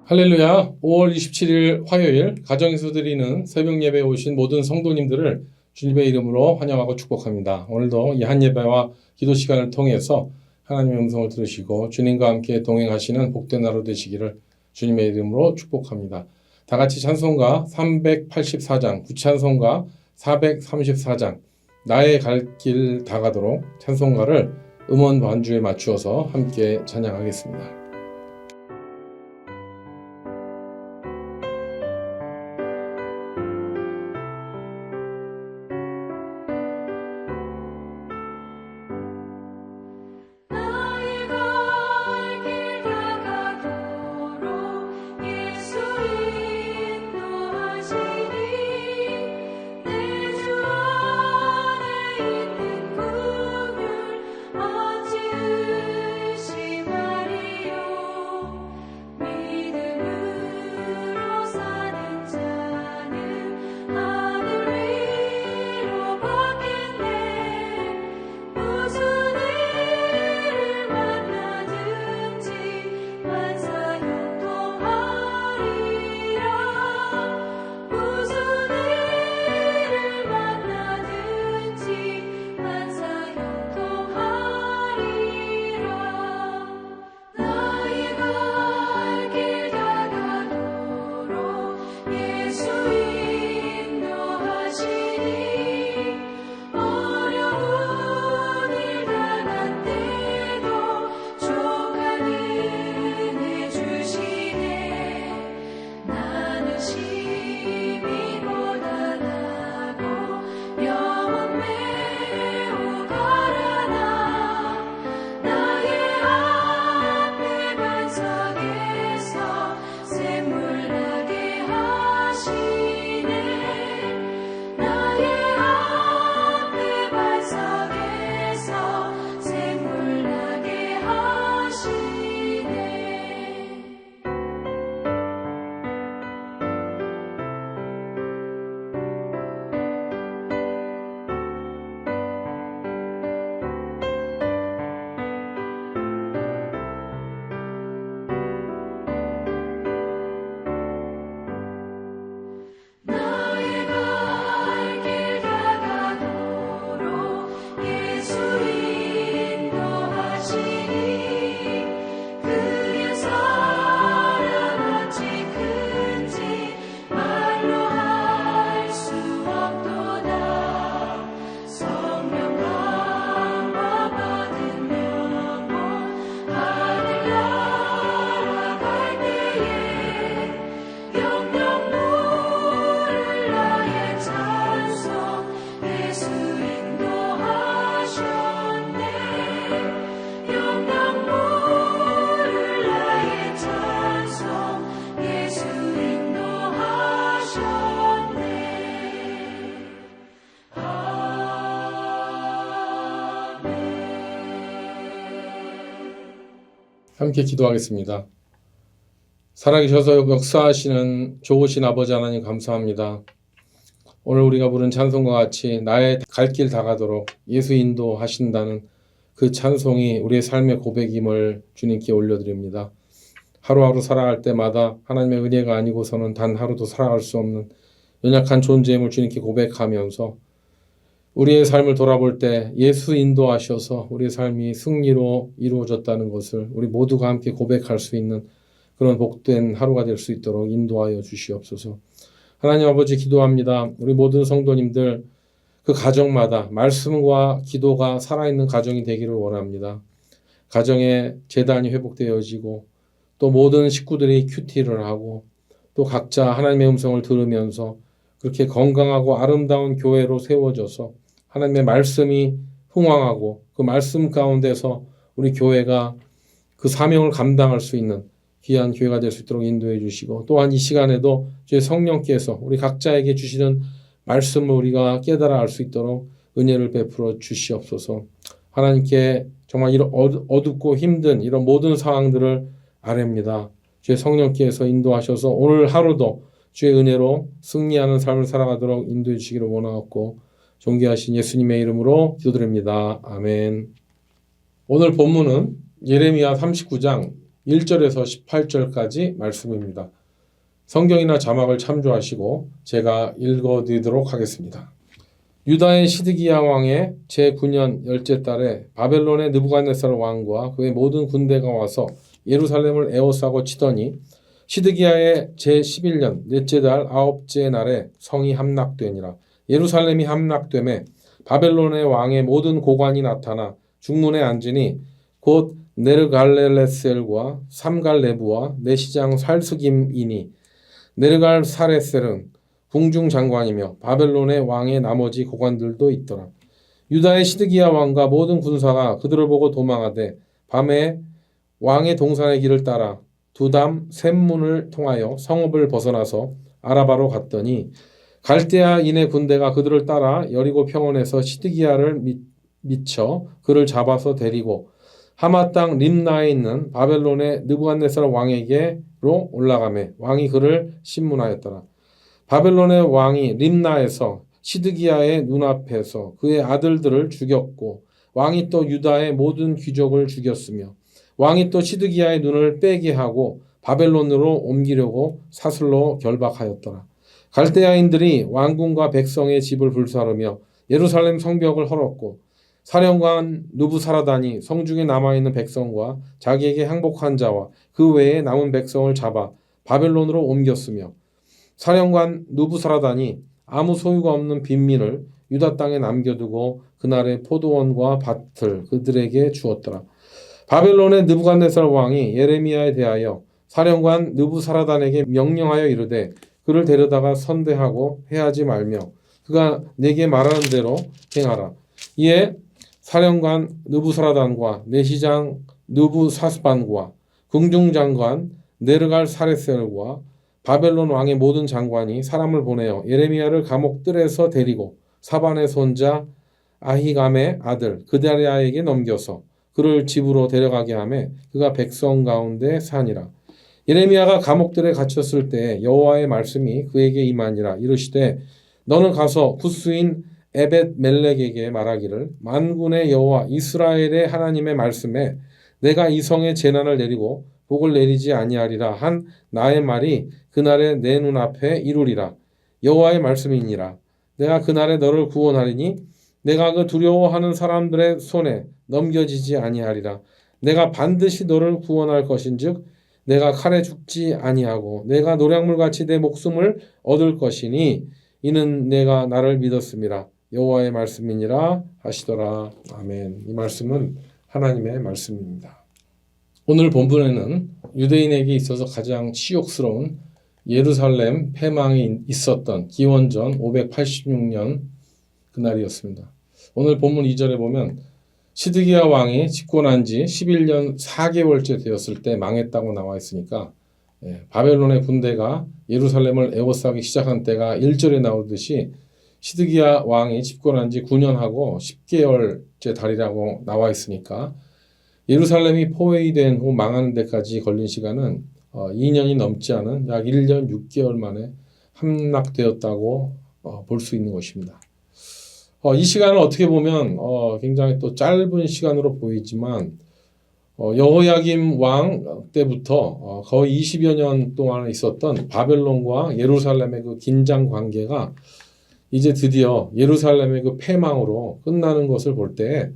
할렐루야. 5월 27일 화요일 가정에서 드리는 새벽 예배에 오신 모든 성도님들을 주님의 이름으로 환영하고 축복합니다. 오늘도 이 한 예배와 기도 시간을 통해서 하나님의 음성을 들으시고 주님과 함께 동행하시는 복된 하루 되시기를 주님의 이름으로 축복합니다. 다 같이 찬송가 384장, 구찬송가 434장 나의 갈 길 다가도록 찬송가를 음원 반주에 맞추어서 함께 찬양하겠습니다. 함께 기도하겠습니다. 살아계셔서 역사하시는 좋으신 아버지 하나님 감사합니다. 오늘 우리가 부른 찬송과 같이 나의 갈 길 다가도록 예수 인도하신다는 그 찬송이 우리의 삶의 고백임을 주님께 올려드립니다. 하루하루 살아갈 때마다 하나님의 은혜가 아니고서는 단 하루도 살아갈 수 없는 연약한 존재임을 주님께 고백하면서 우리의 삶을 돌아볼 때 예수 인도하셔서 우리의 삶이 승리로 이루어졌다는 것을 우리 모두가 함께 고백할 수 있는 그런 복된 하루가 될 수 있도록 인도하여 주시옵소서. 하나님 아버지 기도합니다. 우리 모든 성도님들 그 가정마다 말씀과 기도가 살아있는 가정이 되기를 원합니다. 가정의 재단이 회복되어지고 또 모든 식구들이 큐티를 하고 또 각자 하나님의 음성을 들으면서 그렇게 건강하고 아름다운 교회로 세워져서 하나님의 말씀이 흥왕하고 그 말씀 가운데서 우리 교회가 그 사명을 감당할 수 있는 귀한 교회가 될 수 있도록 인도해 주시고 또한 이 시간에도 주의 성령께서 우리 각자에게 주시는 말씀을 우리가 깨달아 알 수 있도록 은혜를 베풀어 주시옵소서. 하나님께 정말 이런 어둡고 힘든 이런 모든 상황들을 아뢰입니다. 주의 성령께서 인도하셔서 오늘 하루도 주의 은혜로 승리하는 삶을 살아가도록 인도해 주시기를 원하옵고 존귀하신 예수님의 이름으로 기도드립니다. 아멘. 오늘 본문은 예레미야 39장 1절에서 18절까지 말씀입니다. 성경이나 자막을 참조하시고 제가 읽어드리도록 하겠습니다. 유다의 시드기야 왕의 제9년 열째 달에 바벨론의 느부갓네살 왕과 그의 모든 군대가 와서 예루살렘을 에워싸고 치더니 시드기야의 제11년 넷째 달 아홉째 날에 성이 함락되니라. 예루살렘이 함락되매 바벨론의 왕의 모든 고관이 나타나 중문에 앉으니 곧 네르갈레레셀과 삼갈레부와 내시장 살스김이니 네르갈사레셀은 궁중장관이며 바벨론의 왕의 나머지 고관들도 있더라. 유다의 시드기야 왕과 모든 군사가 그들을 보고 도망하되 밤에 왕의 동산의 길을 따라 두담 샘문을 통하여 성읍을 벗어나서 아라바로 갔더니 갈대아인의 군대가 그들을 따라 여리고 평원에서 시드기야를 미쳐 그를 잡아서 데리고 하마 땅 림나에 있는 바벨론의 느부갓네살 왕에게로 올라가매 왕이 그를 신문하였더라. 바벨론의 왕이 림나에서 시드기야의 눈앞에서 그의 아들들을 죽였고 왕이 또 유다의 모든 귀족을 죽였으며 왕이 또 시드기야의 눈을 빼게 하고 바벨론으로 옮기려고 사슬로 결박하였더라. 갈대아인들이 왕궁과 백성의 집을 불사르며 예루살렘 성벽을 헐었고 사령관 누부사라단이 성중에 남아있는 백성과 자기에게 항복한 자와 그 외에 남은 백성을 잡아 바벨론으로 옮겼으며 사령관 누부사라단이 아무 소유가 없는 빈민을 유다 땅에 남겨두고 그날의 포도원과 밭을 그들에게 주었더라. 바벨론의 느부갓네살 왕이 예레미야에 대하여 사령관 느부사라단에게 명령하여 이르되 그를 데려다가 선대하고 해하지 말며 그가 내게 말하는 대로 행하라. 이에 사령관 느부사라단과 내시장 느부사스반과 궁중장관 네르갈사레셀과 바벨론 왕의 모든 장관이 사람을 보내어 예레미야를 감옥 뜰에서 데리고 사반의 손자 아히감의 아들 그다리아에게 넘겨서 그를 집으로 데려가게 하매 그가 백성 가운데 사니라. 예레미야가 감옥들에 갇혔을 때 여호와의 말씀이 그에게 임하니라. 이르시되 너는 가서 구스인 에벳멜렉에게 말하기를 만군의 여호와 이스라엘의 하나님의 말씀에 내가 이 성에 재난을 내리고 복을 내리지 아니하리라 한 나의 말이 그날에 내 눈앞에 이루리라. 여호와의 말씀이니라. 내가 그날에 너를 구원하리니 내가 그 두려워하는 사람들의 손에 넘겨지지 아니하리라. 내가 반드시 너를 구원할 것인즉 내가 칼에 죽지 아니하고 내가 노량물같이 내 목숨을 얻을 것이니 이는 내가 나를 믿었음이라. 여호와의 말씀이니라 하시더라. 아멘. 이 말씀은 하나님의 말씀입니다. 오늘 본문에는 유대인에게 있어서 가장 치욕스러운 예루살렘 폐망이 있었던 기원전 586년 그날이었습니다. 오늘 본문 2절에 보면 시드기야 왕이 집권한 지 11년 4개월째 되었을 때 망했다고 나와 있으니까 바벨론의 군대가 예루살렘을 에워싸기 시작한 때가 1절에 나오듯이 시드기야 왕이 집권한 지 9년하고 10개월째 달이라고 나와 있으니까 예루살렘이 포위된 후 망하는 데까지 걸린 시간은 2년이 넘지 않은 약 1년 6개월 만에 함락되었다고 볼 수 있는 것입니다. 이 시간을 어떻게 보면 굉장히 또 짧은 시간으로 보이지만 여호야김 왕 때부터 거의 20여 년 동안 있었던 바벨론과 예루살렘의 그 긴장 관계가 이제 드디어 예루살렘의 그 패망으로 끝나는 것을 볼 때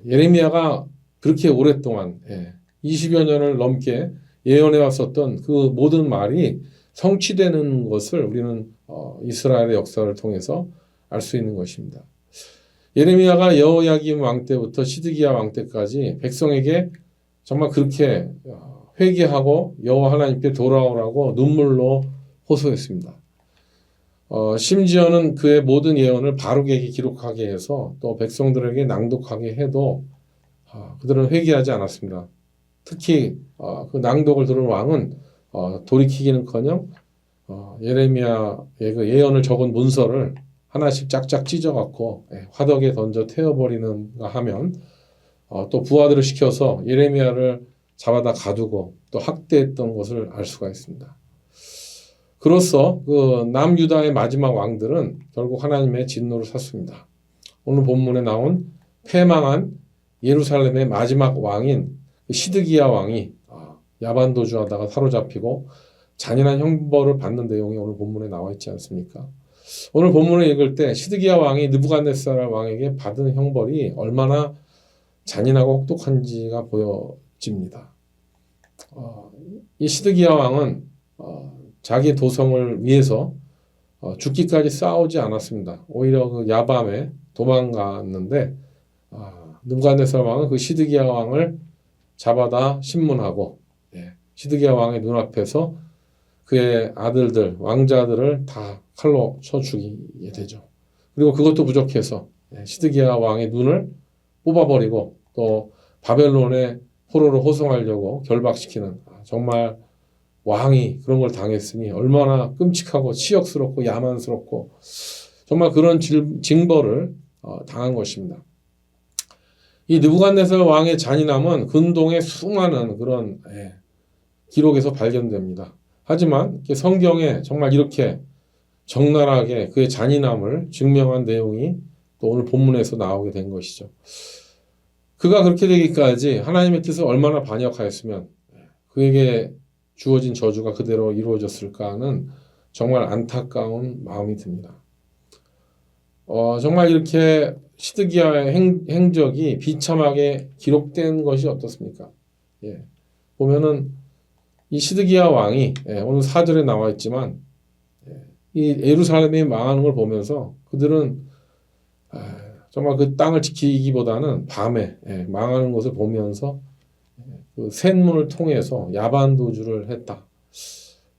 예레미야가 그렇게 오랫동안 20여 년을 넘게 예언해 왔었던 그 모든 말이 성취되는 것을 우리는 이스라엘의 역사를 통해서 알 수 있는 것입니다. 예레미야가 여호야김 왕 때부터 시드기야 왕 때까지 백성에게 정말 그렇게 회개하고 여호와 하나님께 돌아오라고 눈물로 호소했습니다. 심지어는 그의 모든 예언을 바르게 기록하게 해서 또 백성들에게 낭독하게 해도 그들은 회개하지 않았습니다. 특히 그 낭독을 들은 왕은 돌이키기는커녕 예레미야의 그 예언을 적은 문서를 하나씩 짝짝 찢어갖고 화덕에 던져 태워버리는가 하면 또 부하들을 시켜서 예레미야를 잡아다 가두고 또 학대했던 것을 알 수가 있습니다. 그로써 그 남유다의 마지막 왕들은 결국 하나님의 진노를 샀습니다. 오늘 본문에 나온 패망한 예루살렘의 마지막 왕인 시드기야 왕이 야반도주하다가 사로잡히고 잔인한 형벌을 받는 내용이 오늘 본문에 나와 있지 않습니까? 오늘 본문을 읽을 때 시드기야 왕이 느부갓네살 왕에게 받은 형벌이 얼마나 잔인하고 혹독한지가 보여집니다. 이 시드기야 왕은 자기 도성을 위해서 죽기까지 싸우지 않았습니다. 오히려 그 야밤에 도망갔는데 느부갓네살 왕은 그 시드기야 왕을 잡아다 신문하고 시드기야 왕의 눈앞에서 그의 아들들, 왕자들을 다 칼로 쳐 죽이게 되죠. 그리고 그것도 부족해서 시드기야 왕의 눈을 뽑아버리고 또 바벨론의 포로로 호송하려고 결박시키는 정말 왕이 그런 걸 당했으니 얼마나 끔찍하고 치욕스럽고 야만스럽고 정말 그런 징벌을 당한 것입니다. 이 느부갓네살 왕의 잔인함은 근동의 수많은 그런 기록에서 발견됩니다. 하지만 성경에 정말 이렇게 적나라하게 그의 잔인함을 증명한 내용이 또 오늘 본문에서 나오게 된 것이죠. 그가 그렇게 되기까지 하나님의 뜻을 얼마나 반역하였으면 그에게 주어진 저주가 그대로 이루어졌을까 하는 정말 안타까운 마음이 듭니다. 정말 이렇게 시드기야의 행적이 비참하게 기록된 것이 어떻습니까? 보면은 이 시드기야 왕이 오늘 4절에 나와 있지만 이 예루살렘이 망하는 걸 보면서 그들은 정말 그 땅을 지키기보다는 밤에 망하는 것을 보면서 그 샘문을 통해서 야반도주를 했다.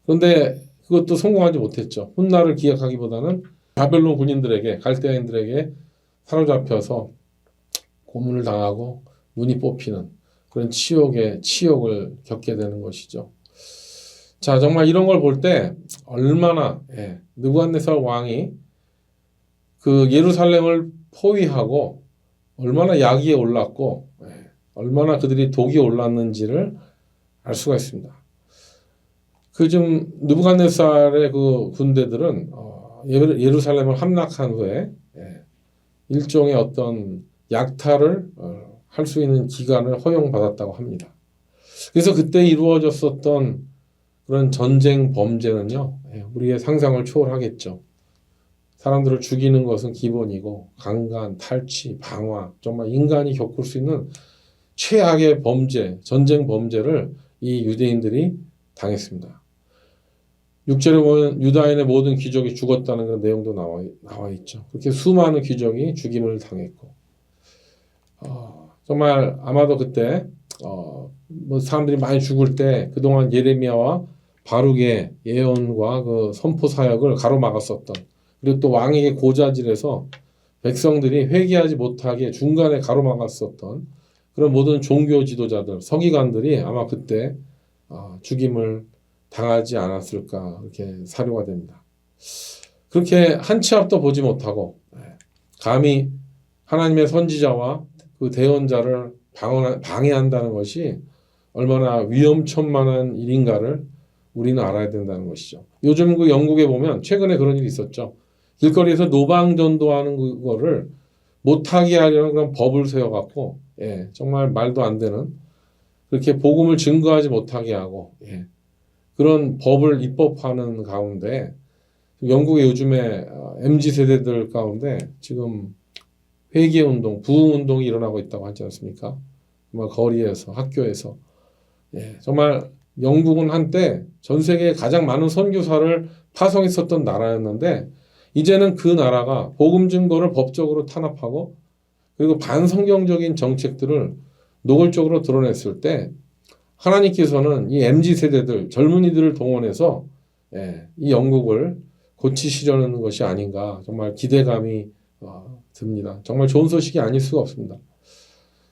그런데 그것도 성공하지 못했죠. 훗날을 기약하기보다는 바벨론 군인들에게 갈대아인들에게 사로잡혀서 고문을 당하고 눈이 뽑히는 그런 치욕을 겪게 되는 것이죠. 자, 정말 이런 걸 볼 때 얼마나 느부갓네살 왕이 그 예루살렘을 포위하고 얼마나 야기에 올랐고 얼마나 그들이 독이 올랐는지를 알 수가 있습니다. 그 좀 느부갓네살의 그 군대들은 예루살렘을 함락한 후에 일종의 어떤 약탈을 할 수 있는 기간을 허용받았다고 합니다. 그래서 그때 이루어졌었던 그런 전쟁 범죄는요, 우리의 상상을 초월하겠죠. 사람들을 죽이는 것은 기본이고 강간, 탈취, 방화, 정말 인간이 겪을 수 있는 최악의 범죄, 전쟁 범죄를 이 유대인들이 당했습니다. 6절에 보면 유다인의 모든 귀족이 죽었다는 그런 내용도 나와 있죠. 그렇게 수많은 귀족이 죽임을 당했고 정말 아마도 그때 뭐 사람들이 많이 죽을 때 그동안 예레미야와 바룩의 예언과 그 선포 사역을 가로막았었던 그리고 또 왕에게 고자질해서 백성들이 회개하지 못하게 중간에 가로막았었던 그런 모든 종교 지도자들, 서기관들이 아마 그때 죽임을 당하지 않았을까 이렇게 사료가 됩니다. 그렇게 한 치 앞도 보지 못하고 감히 하나님의 선지자와 그 대언자를 방해한다는 것이 얼마나 위험천만한 일인가를 우리는 알아야 된다는 것이죠. 요즘 그 영국에 보면 최근에 그런 일이 있었죠. 길거리에서 노방전도하는 그거를 못하게 하려는 그런 법을 세워갖고 정말 말도 안 되는 그렇게 복음을 증거하지 못하게 하고 그런 법을 입법하는 가운데 영국의 요즘에 MZ세대들 가운데 지금 회개운동, 부흥운동이 일어나고 있다고 하지 않습니까? 정말 거리에서, 학교에서. 정말 영국은 한때 전 세계에 가장 많은 선교사를 파송했었던 나라였는데 이제는 그 나라가 복음 증거를 법적으로 탄압하고 그리고 반성경적인 정책들을 노골적으로 드러냈을 때 하나님께서는 이 MZ세대들, 젊은이들을 동원해서 이 영국을 고치시려는 것이 아닌가 정말 기대감이 듭니다. 정말 좋은 소식이 아닐 수가 없습니다.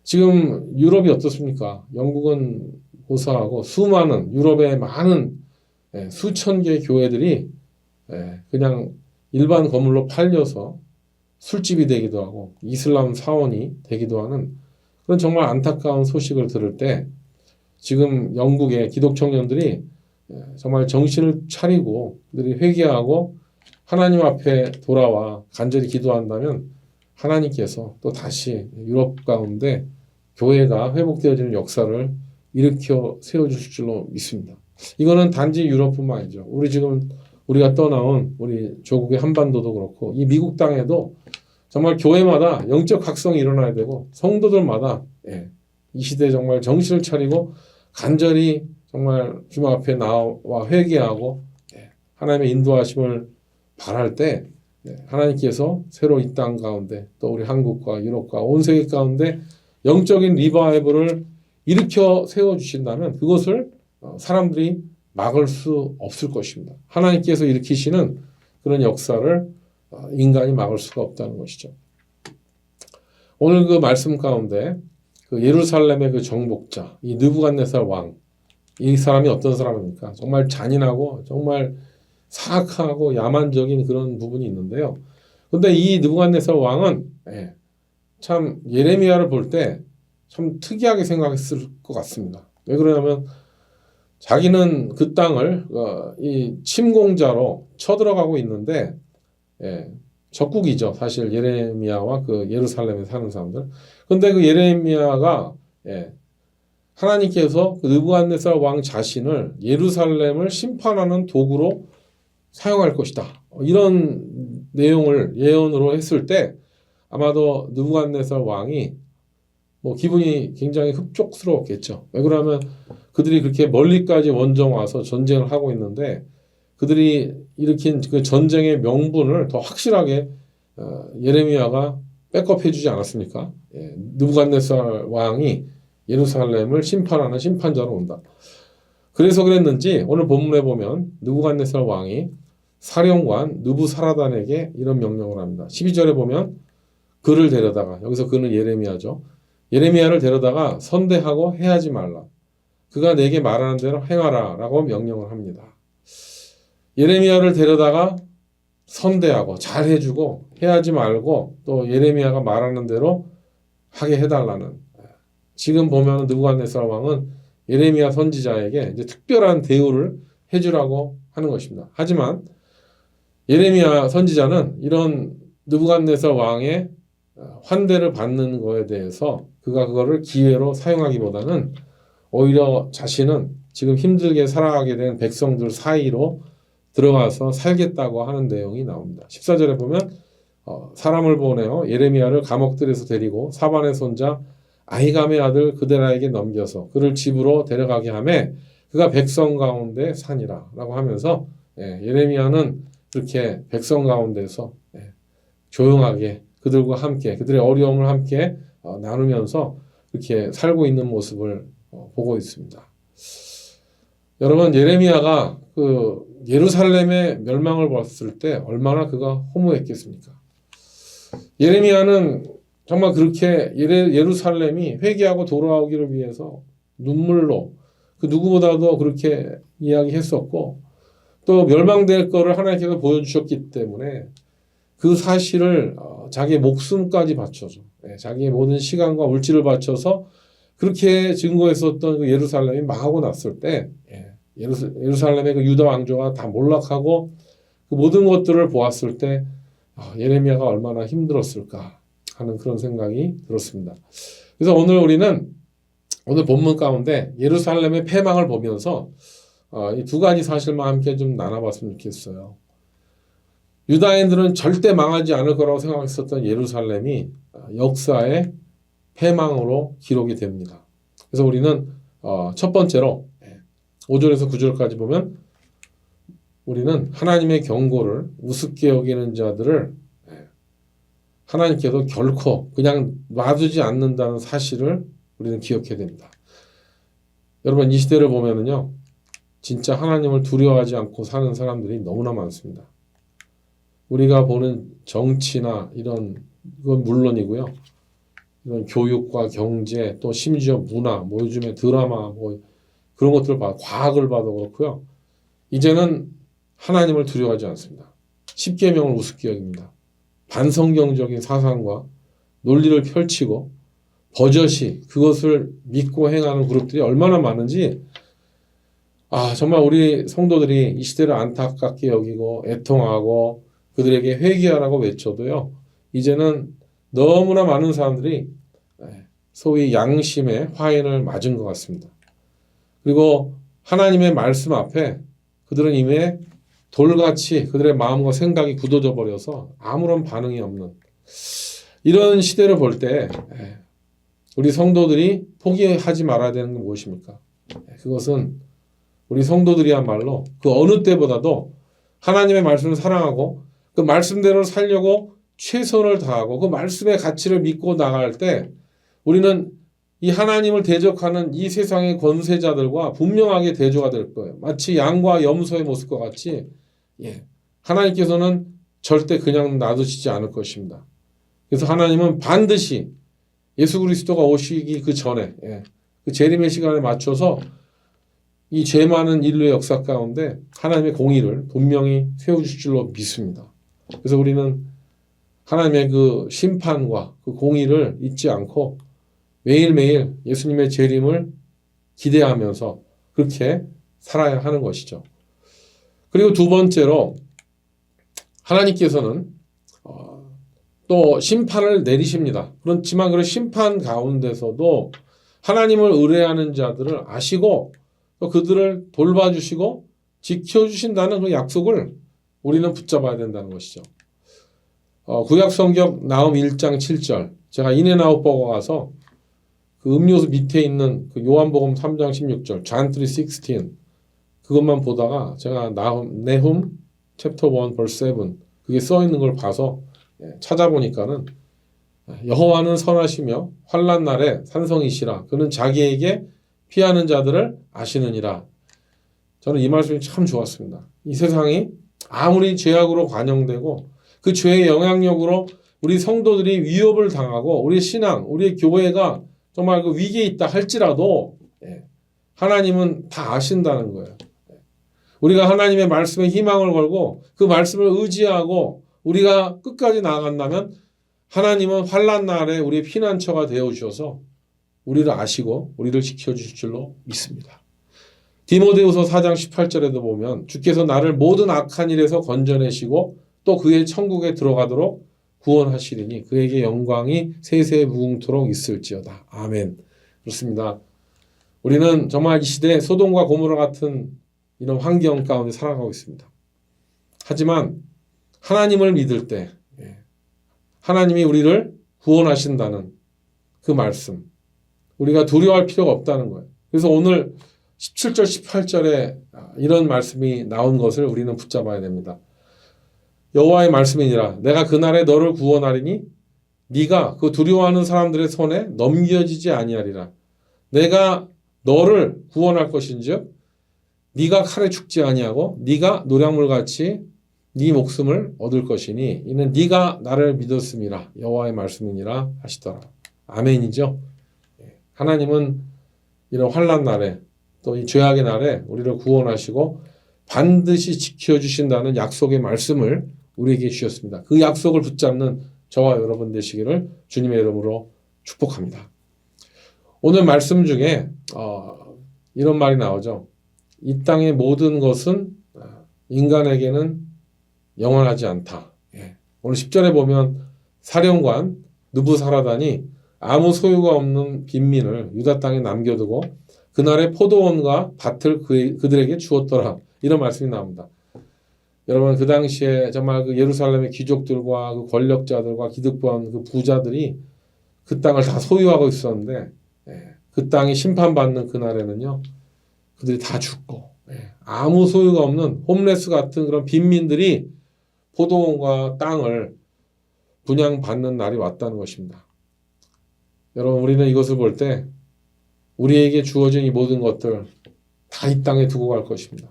지금 유럽이 어떻습니까? 영국은 고사하고 수많은 유럽의 많은 수천 개의 교회들이 그냥 일반 건물로 팔려서 술집이 되기도 하고 이슬람 사원이 되기도 하는 그런 정말 안타까운 소식을 들을 때 지금 영국의 기독 청년들이 정말 정신을 차리고 그들이 회개하고 하나님 앞에 돌아와 간절히 기도한다면 하나님께서 또 다시 유럽 가운데 교회가 회복되어지는 역사를 일으켜 세워주실 줄로 믿습니다. 이거는 단지 유럽뿐만 아니죠. 우리가 떠나온 우리 조국의 한반도도 그렇고 이 미국 땅에도 정말 교회마다 영적 각성이 일어나야 되고 성도들마다 이 시대에 정말 정신을 차리고 간절히 정말 주님 앞에 나와 회개하고 하나님의 인도하심을 바랄 때 하나님께서 새로 이 땅 가운데 또 우리 한국과 유럽과 온 세계 가운데 영적인 리바이벌을 일으켜 세워주신다면 그것을 사람들이 막을 수 없을 것입니다. 하나님께서 일으키시는 그런 역사를 인간이 막을 수가 없다는 것이죠. 오늘 그 말씀 가운데 그 예루살렘의 그 정복자, 이 느부갓네살 왕, 이 사람이 어떤 사람입니까? 정말 잔인하고 정말 사악하고 야만적인 그런 부분이 있는데요. 근데 이 느부갓네살 왕은 참 예레미야를 볼 때 참 특이하게 생각했을 것 같습니다. 왜 그러냐면 자기는 그 땅을 이 침공자로 쳐들어가고 있는데 적국이죠. 사실 예레미야와 그 예루살렘에 사는 사람들. 근데 그 예레미야가 하나님께서 그 느부갓네살 왕 자신을 예루살렘을 심판하는 도구로 사용할 것이다. 이런 내용을 예언으로 했을 때 아마도 느부갓네살 왕이 기분이 굉장히 흡족스러웠겠죠. 왜 그러면 그들이 그렇게 멀리까지 원정 와서 전쟁을 하고 있는데 그들이 일으킨 그 전쟁의 명분을 더 확실하게 예레미야가 백업해 주지 않았습니까? 느부갓네살 왕이 예루살렘을 심판하는 심판자로 온다. 그래서 그랬는지 오늘 본문에 보면 느부갓네살 왕이 사령관 느부사라단에게 이런 명령을 합니다. 12절에 보면 그를 데려다가, 여기서 그는 예레미야죠. 예레미야를 데려다가 선대하고 해하지 말라. 그가 내게 말하는 대로 행하라 라고 명령을 합니다. 예레미야를 데려다가 선대하고 잘 해주고 해하지 말고 또 예레미야가 말하는 대로 하게 해달라는, 지금 보면 느부갓네살 왕은 예레미야 선지자에게 이제 특별한 대우를 해주라고 하는 것입니다. 하지만 예레미야 선지자는 이런 느부갓네살 왕의 환대를 받는 것에 대해서 그가 그거를 기회로 사용하기보다는 오히려 자신은 지금 힘들게 살아가게 된 백성들 사이로 들어가서 살겠다고 하는 내용이 나옵니다. 14절에 보면 사람을 보내어 예레미야를 감옥들에서 데리고 사반의 손자 아히감의 아들 그데라에게 넘겨서 그를 집으로 데려가게 하매 그가 백성 가운데 사니라 라고 하면서 예레미야는 그렇게 백성 가운데서 조용하게 그들과 함께 그들의 어려움을 함께 나누면서 그렇게 살고 있는 모습을 보고 있습니다. 여러분, 예레미야가 그 예루살렘의 멸망을 봤을 때 얼마나 그가 허무했겠습니까? 예레미야는 정말 그렇게 예루살렘이 회개하고 돌아오기를 위해서 눈물로 그 누구보다도 그렇게 이야기했었고 또 멸망될 거를 하나님께서 보여주셨기 때문에 그 사실을 자기의 목숨까지 바쳐서 자기의 모든 시간과 물질을 바쳐서 그렇게 증거했었던 그 예루살렘이 망하고 났을 때 예루살렘의 그 유다 왕조가 다 몰락하고 그 모든 것들을 보았을 때 예레미야가 얼마나 힘들었을까 하는 그런 생각이 들었습니다. 그래서 오늘 본문 가운데 예루살렘의 패망을 보면서 이 두 가지 사실만 함께 좀 나눠봤으면 좋겠어요. 유다인들은 절대 망하지 않을 거라고 생각했었던 예루살렘이 역사의 패망으로 기록이 됩니다. 그래서 우리는 첫 번째로 5절에서 9절까지 보면 우리는 하나님의 경고를 우습게 여기는 자들을 하나님께서 결코 그냥 놔두지 않는다는 사실을 우리는 기억해야 됩니다. 여러분, 이 시대를 보면은요, 진짜 하나님을 두려워하지 않고 사는 사람들이 너무나 많습니다. 우리가 보는 정치나 이건 물론이고요. 이런 교육과 경제 또 심지어 문화, 요즘에 드라마 그런 것들을 봐도 과학을 봐도 그렇고요. 이제는 하나님을 두려워하지 않습니다. 십계명을 우습게 여깁니다. 반성경적인 사상과 논리를 펼치고 버젓이 그것을 믿고 행하는 그룹들이 얼마나 많은지 정말 우리 성도들이 이 시대를 안타깝게 여기고 애통하고 그들에게 회개하라고 외쳐도요. 이제는 너무나 많은 사람들이 소위 양심의 화인을 맞은 것 같습니다. 그리고 하나님의 말씀 앞에 그들은 이미 돌같이 그들의 마음과 생각이 굳어져 버려서 아무런 반응이 없는 이런 시대를 볼 때 우리 성도들이 포기하지 말아야 되는 게 무엇입니까? 그것은 우리 성도들이야말로 그 어느 때보다도 하나님의 말씀을 사랑하고 그 말씀대로 살려고 최선을 다하고 그 말씀의 가치를 믿고 나갈 때 우리는 이 하나님을 대적하는 이 세상의 권세자들과 분명하게 대조가 될 거예요. 마치 양과 염소의 모습과 같이 하나님께서는 절대 그냥 놔두시지 않을 것입니다. 그래서 하나님은 반드시 예수 그리스도가 오시기 그 전에 그 재림의 시간에 맞춰서 이 죄 많은 인류의 역사 가운데 하나님의 공의를 분명히 세우실 줄로 믿습니다. 그래서 우리는 하나님의 그 심판과 그 공의를 잊지 않고 매일매일 예수님의 재림을 기대하면서 그렇게 살아야 하는 것이죠. 그리고 두 번째로 하나님께서는 또 심판을 내리십니다. 그렇지만 그 심판 가운데서도 하나님을 의뢰하는 자들을 아시고 또 그들을 돌봐주시고 지켜주신다는 그 약속을 우리는 붙잡아야 된다는 것이죠. 구약성경 나음 1장 7절 제가 인앤아웃 버거 가서 그 음료수 밑에 있는 그 요한복음 3장 16절 John 3:16 그것만 보다가 제가 네훔 챕터 1 verse 7 그게 써 있는 걸 봐서 찾아보니까는 여호와는 선하시며 환난 날에 산성이시라 그는 자기에게 피하는 자들을 아시느니라. 저는 이 말씀이 참 좋았습니다. 이 세상이 아무리 죄악으로 관영되고 그 죄의 영향력으로 우리 성도들이 위협을 당하고 우리의 신앙, 우리의 교회가 정말 그 위기에 있다 할지라도 하나님은 다 아신다는 거예요. 우리가 하나님의 말씀에 희망을 걸고 그 말씀을 의지하고 우리가 끝까지 나아간다면 하나님은 환난 날에 우리의 피난처가 되어 주셔서 우리를 아시고 우리를 지켜주실 줄로 믿습니다. 디모데후서 4장 18절에도 보면 주께서 나를 모든 악한 일에서 건져내시고 또 그의 천국에 들어가도록 구원하시리니 그에게 영광이 세세 무궁토록 있을지어다. 아멘. 그렇습니다. 우리는 정말 이 시대에 소돔과 고모라 같은 이런 환경 가운데 살아가고 있습니다. 하지만 하나님을 믿을 때 하나님이 우리를 구원하신다는 그 말씀 우리가 두려워할 필요가 없다는 거예요. 그래서 오늘 17절 18절에 이런 말씀이 나온 것을 우리는 붙잡아야 됩니다. 여호와의 말씀이니라 내가 그날에 너를 구원하리니 네가 그 두려워하는 사람들의 손에 넘겨지지 아니하리라. 내가 너를 구원할 것인즉 네가 칼에 죽지 아니하고 네가 노량물같이 네 목숨을 얻을 것이니 이는 네가 나를 믿었음이라 여호와의 말씀이니라 하시더라. 아멘이죠. 하나님은 이런 환난 날에 또 이 죄악의 날에 우리를 구원하시고 반드시 지켜주신다는 약속의 말씀을 우리에게 주셨습니다. 그 약속을 붙잡는 저와 여러분 되시기를 주님의 이름으로 축복합니다. 오늘 말씀 중에 이런 말이 나오죠. 이 땅의 모든 것은 인간에게는 영원하지 않다. 오늘 10절에 보면 사령관 느부사라단이 아무 소유가 없는 빈민을 유다 땅에 남겨두고 그날의 포도원과 밭을 그들에게 주었더라. 이런 말씀이 나옵니다. 여러분 그 당시에 정말 그 예루살렘의 귀족들과 그 권력자들과 기득권 그 부자들이 그 땅을 다 소유하고 있었는데 그 땅이 심판받는 그날에는요. 그들이 다 죽고 아무 소유가 없는 홈레스 같은 그런 빈민들이 포도원과 땅을 분양받는 날이 왔다는 것입니다. 여러분 우리는 이것을 볼 때 우리에게 주어진 이 모든 것들 다 이 땅에 두고 갈 것입니다.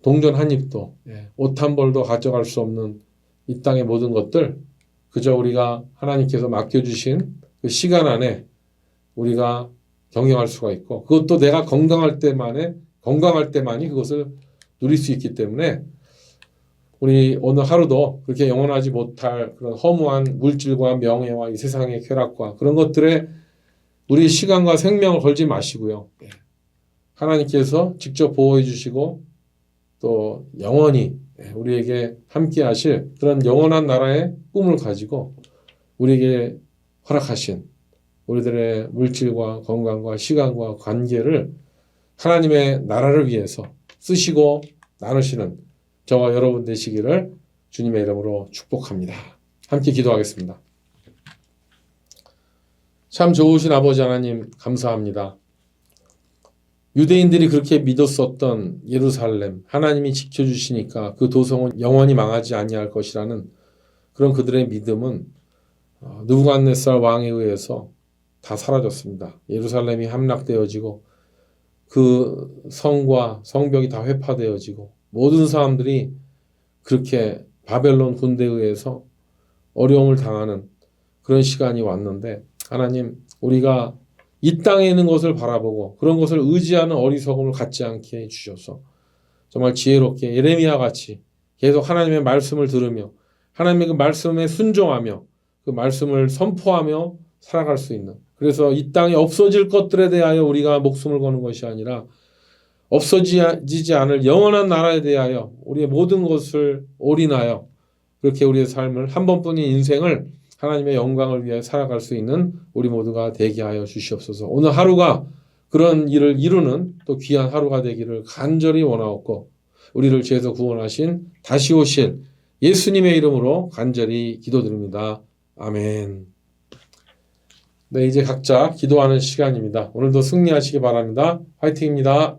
동전 한 입도 옷 한 벌도 가져갈 수 없는 이 땅의 모든 것들 그저 우리가 하나님께서 맡겨주신 그 시간 안에 우리가 경영할 수가 있고 그것도 내가 건강할 때만이 그것을 누릴 수 있기 때문에 우리 오늘 하루도 그렇게 영원하지 못할 그런 허무한 물질과 명예와 이 세상의 쾌락과 그런 것들에 우리 시간과 생명을 걸지 마시고요. 하나님께서 직접 보호해 주시고 또 영원히 우리에게 함께 하실 그런 영원한 나라의 꿈을 가지고 우리에게 허락하신 우리들의 물질과 건강과 시간과 관계를 하나님의 나라를 위해서 쓰시고 나누시는 저와 여러분 되시기를 주님의 이름으로 축복합니다. 함께 기도하겠습니다. 참 좋으신 아버지 하나님 감사합니다. 유대인들이 그렇게 믿었었던 예루살렘, 하나님이 지켜주시니까 그 도성은 영원히 망하지 아니할 것이라는 그런 그들의 믿음은 느부갓네살 왕에 의해서 다 사라졌습니다. 예루살렘이 함락되어지고 그 성과 성벽이 다 회파되어지고 모든 사람들이 그렇게 바벨론 군대에 의해서 어려움을 당하는 그런 시간이 왔는데 하나님 우리가 이 땅에 있는 것을 바라보고 그런 것을 의지하는 어리석음을 갖지 않게 해주셔서 정말 지혜롭게 예레미야 같이 계속 하나님의 말씀을 들으며 하나님의 그 말씀에 순종하며 그 말씀을 선포하며 살아갈 수 있는 그래서 이 땅에 없어질 것들에 대하여 우리가 목숨을 거는 것이 아니라 없어지지 않을 영원한 나라에 대하여 우리의 모든 것을 올인하여 그렇게 우리의 삶을 한 번뿐인 인생을 하나님의 영광을 위해 살아갈 수 있는 우리 모두가 되게 하여 주시옵소서. 오늘 하루가 그런 일을 이루는 또 귀한 하루가 되기를 간절히 원하옵고 우리를 죄에서 구원하신 다시 오실 예수님의 이름으로 간절히 기도드립니다. 아멘. 네, 이제 각자 기도하는 시간입니다. 오늘도 승리하시기 바랍니다. 화이팅입니다.